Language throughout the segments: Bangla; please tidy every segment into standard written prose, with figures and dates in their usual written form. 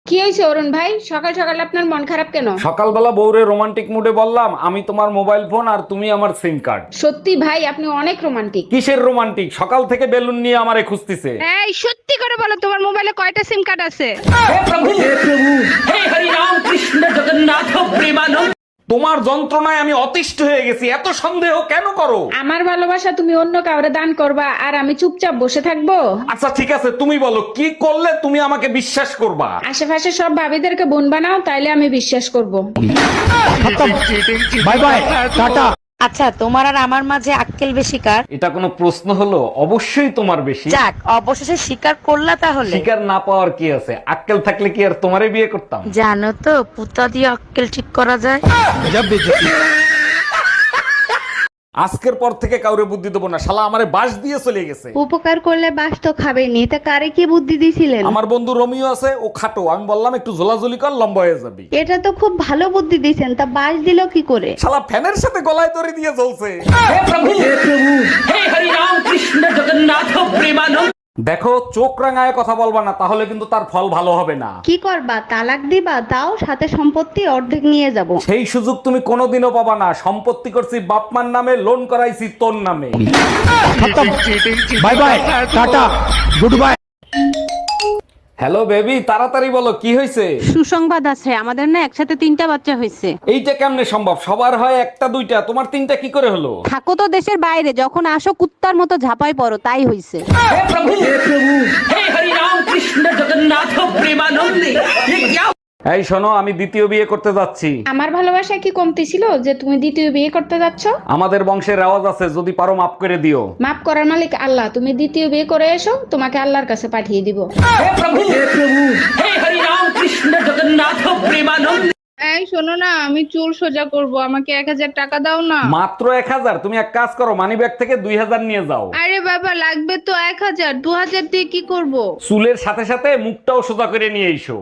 কি হয়েছে অরুণ ভাই, সকাল সকাল আপনার মন খারাপ কেন? সকালবেলা বউরে রোমান্টিক মুডে বললাম আমি তোমার মোবাইল ফোন আর তুমি আমার সিম কার্ড। সত্যি ভাই, আপনি অনেক রোমান্টিক। কিসের রোমান্টিক? সকাল থেকে বেলুন নিয়ে আমারে খুঁজতেছে। এই সত্যি করে বলো, তোমার মোবাইলে কয়টা সিম কার্ড আছে? তোমার যন্ত্রণায় আমি অতিষ্ঠ হয়ে গেছি, এত সন্দেহ কেন করো? আমার ভালোবাসা তুমি অন্য কাউরে দান করবা আর আমি চুপচাপ বসে থাকবো? আচ্ছা ঠিক আছে, তুমি বলো কি করলে তুমি আমাকে বিশ্বাস করবা? আশেপাশে সব ভাবিদেরকে বোন বানাও, তাইলে আমি বিশ্বাস করব। Bye bye, tata. আচ্ছা, তোমার আর আমার মাঝে আক্কেল বেশি কার? এটা কোনো প্রশ্ন হলো? অবশ্যই তোমার বেশি। যাক, অবশেষে স্বীকার করলা তাহলে। শিকার না পাওয়ার কি আছে? আক্কেল থাকলে কি আর তোমারে বিয়ে করতাম? জানো তো, পুতা দিয়ে আক্কেল ঠিক করা যায়। আজকের পর থেকে কাউরে বুদ্ধি দেবো না, শালা আমারে বাস দিয়ে চলে গেছে। উপকার করলে বাস তো খাবেনি, তা কারে কি বুদ্ধি দিছিলেন? আমার বন্ধু রোমিও আছে, ও খাটো, আমি বললাম একটু ঝোলাঝুলি কর, লম্বা হয়ে যাবি। এটা তো খুব ভালো বুদ্ধি দিছেন, তা বাস দিল কি করে? শালা ফ্যানের সাথে গলায় দড়ি দিয়ে জ্বলছে। দেখো, চোখ রাঙায় কথা বলবা না, তাহলে কিন্তু তার ফল ভালো হবে না। কি করবা, তালাক দিবা? তাও সাথে সম্পত্তি অর্ধেক নিয়ে যাব। সেই সুযোগ তুমি কোনোদিনও পাবা না। সম্পত্তি করছি বাপমার নামে, লোন করাইছি তোর নামে। Bye bye, tata, good bye. Hello baby, তাড়াতাড়ি বলো কি হয়েছে? সুসংবাদ আছে, আমাদের না একসাথে 3টা বাচ্চা হয়েছে। এইটা কেমনে সম্ভব? সবার হয় একটা দুইটা, তোমার 3টা কি করে হলো? থাকো তো দেশের বাইরে, যখন আসো কুত্তার মতো ঝাপাই পড়ো, তাই হইছে। এই শোনো, আমি দ্বিতীয় বিয়ে করতে যাচ্ছি। আমার ভালোবাসা কি কমতি ছিল যে তুমি দ্বিতীয় বিয়ে করতে যাচ্ছ? আমাদের বংশের রেওয়াজ আছে, যদি পারো মাফ করে দিও। মাফ করার মালিক আল্লাহ, তুমি দ্বিতীয় বিয়ে করে এসো, তোমাকে আল্লাহর কাছে পাঠিয়ে দিব। এই শোনো না, আমি চুল সোজা করব, আমাকে 1000 টাকা দাও না। মাত্র 1000? তুমি এক কাজ করো, মানি ব্যাগ থেকে 2000 নিয়ে যাও। আরে বাবা, লাগবে তো 1000, 2000 দিয়ে কি করব? চুলের সাথে সাথে মুখটাও সোজা করে নিয়ে এসো।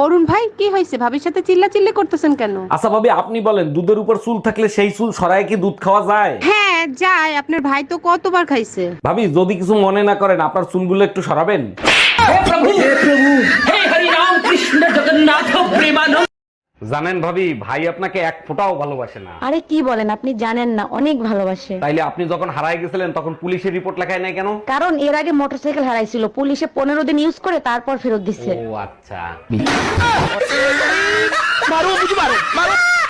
অরুণ ভাই, কি হয়েছে? ভাবির সাথে চিল্লাচিল্লি করতেছেন কেন? আচ্ছা ভাবি, আপনি বলেন, দুধের উপর চুল থাকলে সেই চুল সরায় কি দুধ খাওয়া যায়? হ্যাঁ যায়, আপনার ভাই তো কতবার খাইছে। ভাবি যদি কিছু মনে না করেন, আপনার চুলগুলো একটু সরাবেন। জানেন ভাবি, ভাই আপনাকে এক ফোঁটাও ভালোবাসে না। আরে কি বলেন, আপনি জানেন না, অনেক ভালোবাসে। তাইলে আপনি যখন হারায় গেছিলেন তখন পুলিশের রিপোর্ট লেখায় নাই কেন? কারণ এর আগে মোটরসাইকেল হারাইছিল, পুলিশে 15 দিন ইউজ করে তারপর ফেরত দিচ্ছে। ও আচ্ছা।